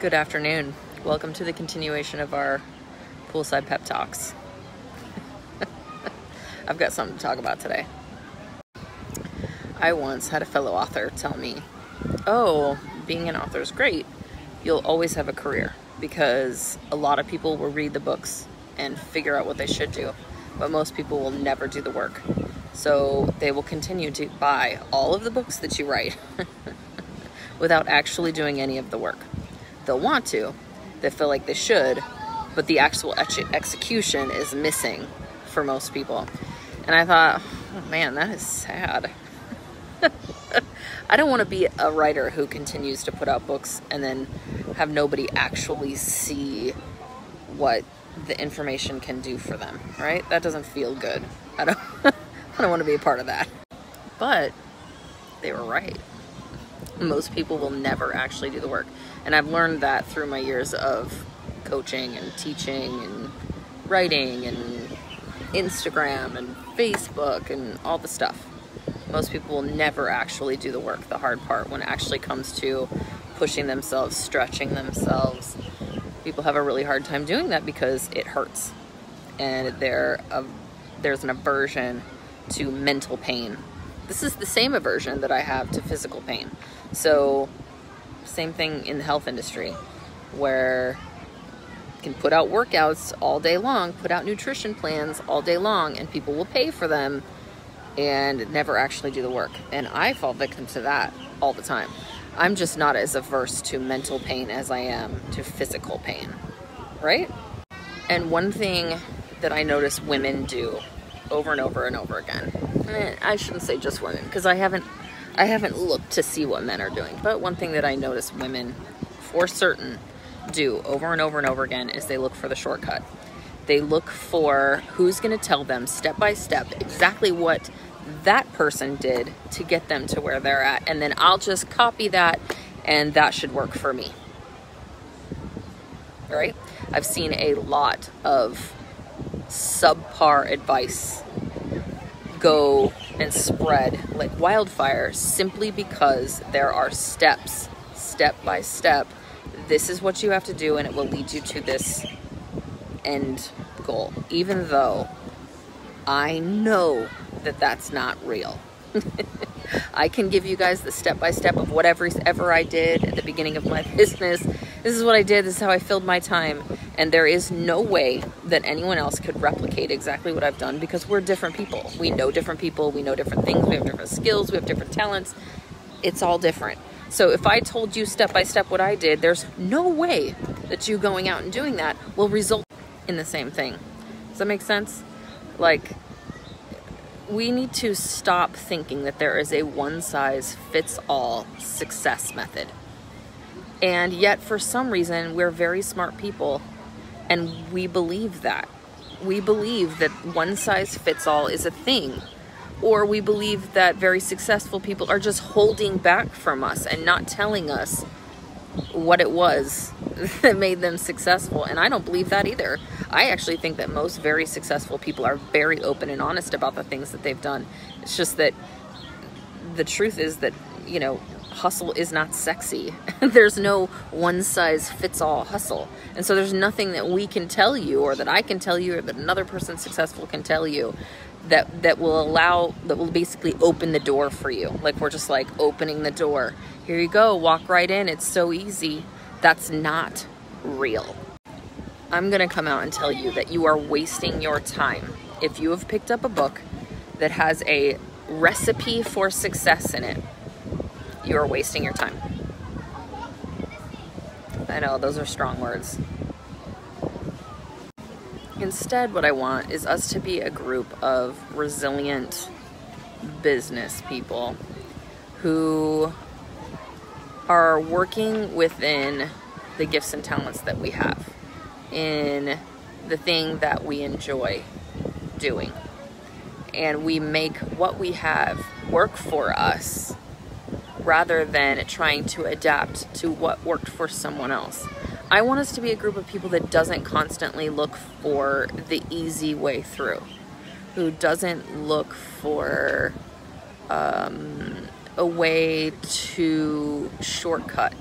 Good afternoon. Welcome to the continuation of our poolside pep talks. I've got something to talk about today. I once had a fellow author tell me, oh, being an author is great. You'll always have a career because a lot of people will read the books and figure out what they should do, but most people will never do the work. So they will continue to buy all of the books that you write without actually doing any of the work. They'll want to, they feel like they should, but the actual execution is missing for most people. And I thought, oh man, that is sad. I don't want to be a writer who continues to put out books and then have nobody actually see what the information can do for them, right? That doesn't feel good. I don't want to be a part of that. But they were right. Most people will never actually do the work. And I've learned that through my years of coaching and teaching and writing and Instagram and Facebook and all the stuff. Most people will never actually do the work, the hard part, when it actually comes to pushing themselves, stretching themselves. People have a really hard time doing that because it hurts. And there's an aversion to mental pain. This is the same aversion that I have to physical pain. So, same thing in the health industry, where you can put out workouts all day long, put out nutrition plans all day long, and people will pay for them and never actually do the work. And I fall victim to that all the time. I'm just not as averse to mental pain as I am to physical pain, right? And one thing that I notice women do over and over and over again, and I shouldn't say just women, because I haven't looked to see what men are doing, but one thing that I notice women for certain do over and over and over again is they look for the shortcut. They look for who's going to tell them step by step exactly what that person did to get them to where they're at, and then I'll just copy that and that should work for me. Right? I've seen a lot of subpar advice go and spread like wildfire simply because there are steps, step by step. This is what you have to do and it will lead you to this end goal, even though I know that that's not real. I can give you guys the step-by-step of whatever I did at the beginning of my business. This is what I did. This is how I filled my time. And there is no way that anyone else could replicate exactly what I've done because we're different people. We know different people. We know different things. We have different skills. We have different talents. It's all different. So if I told you step-by-step what I did, there's no way that you going out and doing that will result in the same thing. Does that make sense? Like, we need to stop thinking that there is a one-size-fits-all success method. And yet, for some reason, we're very smart people, and we believe that. We believe that one-size-fits-all is a thing. Or we believe that very successful people are just holding back from us and not telling us what it was that made them successful. And I don't believe that either. I actually think that most very successful people are very open and honest about the things that they've done. It's just that the truth is that, you know, hustle is not sexy. There's no one-size-fits-all hustle. And so there's nothing that we can tell you or that I can tell you or that another person successful can tell you that will basically open the door for you. Like we're just like opening the door. Here you go, walk right in. It's so easy. That's not real. I'm gonna come out and tell you that you are wasting your time. If you have picked up a book that has a recipe for success in it, you are wasting your time. I know, those are strong words. Instead, what I want is us to be a group of resilient business people who are working within the gifts and talents that we have in the thing that we enjoy doing. And we make what we have work for us rather than trying to adapt to what worked for someone else. I want us to be a group of people that doesn't constantly look for the easy way through, who doesn't look for a way to shortcut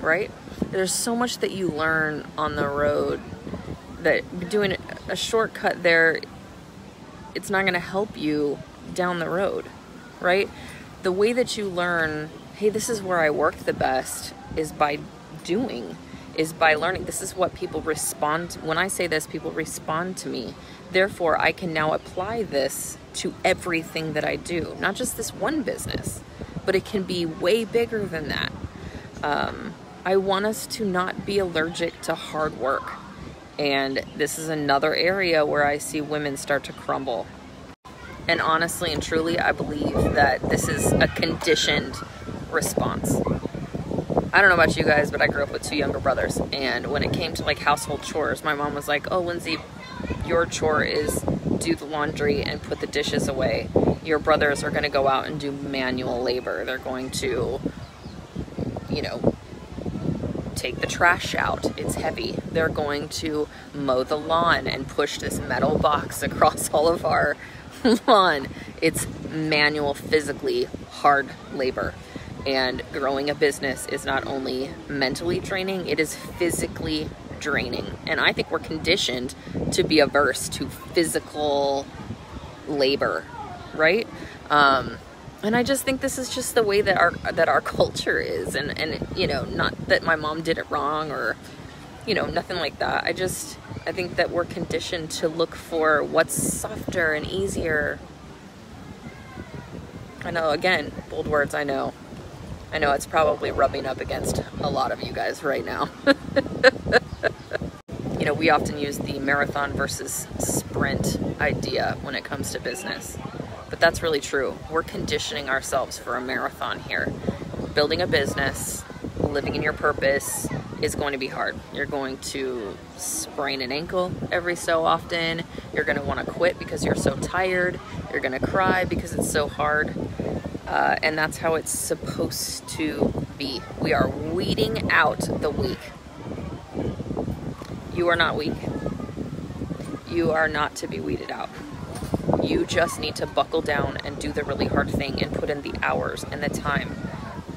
right? There's so much that you learn on the road that doing a shortcut there, it's not going to help you down the road, right? The way that you learn, hey, this is where I work the best, is by doing, is by learning. This is what people respond to. When I say this, people respond to me. Therefore, I can now apply this to everything that I do, not just this one business, but it can be way bigger than that. I want us to not be allergic to hard work. And this is another area where I see women start to crumble. And honestly and truly, I believe that this is a conditioned response. I don't know about you guys, but I grew up with 2 younger brothers. And when it came to like household chores, my mom was like, oh, Lindsay, your chore is do the laundry and put the dishes away. Your brothers are going to go out and do manual labor. They're going to, you know, take the trash out. It's heavy. They're going to mow the lawn and push this metal box across all of our lawn. It's manual, physically hard labor. And growing a business is not only mentally draining, it is physically draining. And I think we're conditioned to be averse to physical labor, right? And I just think this is just the way that our culture is. And you know, not that my mom did it wrong or, you know, nothing like that. I think that we're conditioned to look for what's softer and easier. I know, again, bold words, I know it's probably rubbing up against a lot of you guys right now. You know, we often use the marathon versus sprint idea when it comes to business. But that's really true. We're conditioning ourselves for a marathon here. Building a business, living in your purpose is going to be hard. You're going to sprain an ankle every so often. You're going to want to quit because you're so tired. You're going to cry because it's so hard. And that's how it's supposed to be. We are weeding out the weak. You are not weak. You are not to be weeded out. You just need to buckle down and do the really hard thing and put in the hours and the time,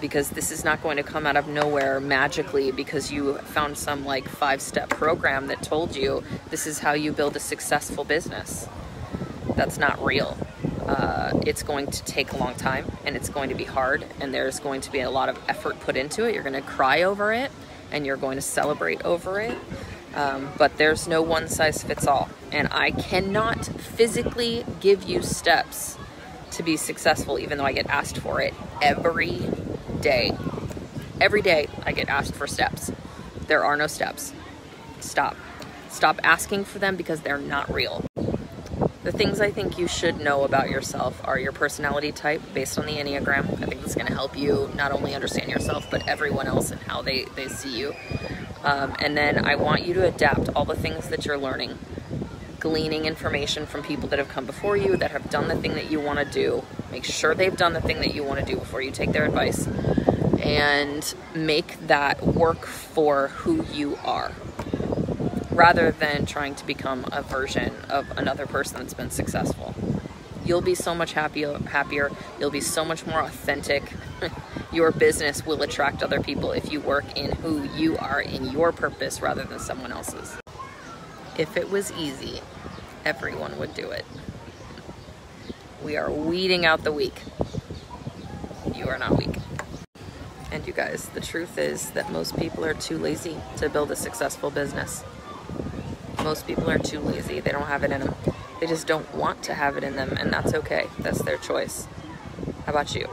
because this is not going to come out of nowhere magically because you found some like 5-step program that told you this is how you build a successful business. That's not real. It's going to take a long time and it's going to be hard, and there's going to be a lot of effort put into it. You're going to cry over it and you're going to celebrate over it. But there's no one size fits all. And I cannot physically give you steps to be successful, even though I get asked for it every day. Every day I get asked for steps. There are no steps. Stop. Stop asking for them because they're not real. The things I think you should know about yourself are your personality type based on the Enneagram. I think it's going to help you not only understand yourself, but everyone else and how they see you. And then I want you to adapt all the things that you're learning, gleaning information from people that have come before you, that have done the thing that you want to do. Make sure they've done the thing that you want to do before you take their advice, and make that work for who you are, rather than trying to become a version of another person that's been successful. You'll be so much happier. You'll be so much more authentic. Your business will attract other people if you work in who you are, in your purpose, rather than someone else's. If it was easy, everyone would do it. We are weeding out the weak. You are not weak. And you guys, the truth is that most people are too lazy to build a successful business. Most people are too lazy. They don't have it in them. They just don't want to have it in them, and that's okay. That's their choice. How about you?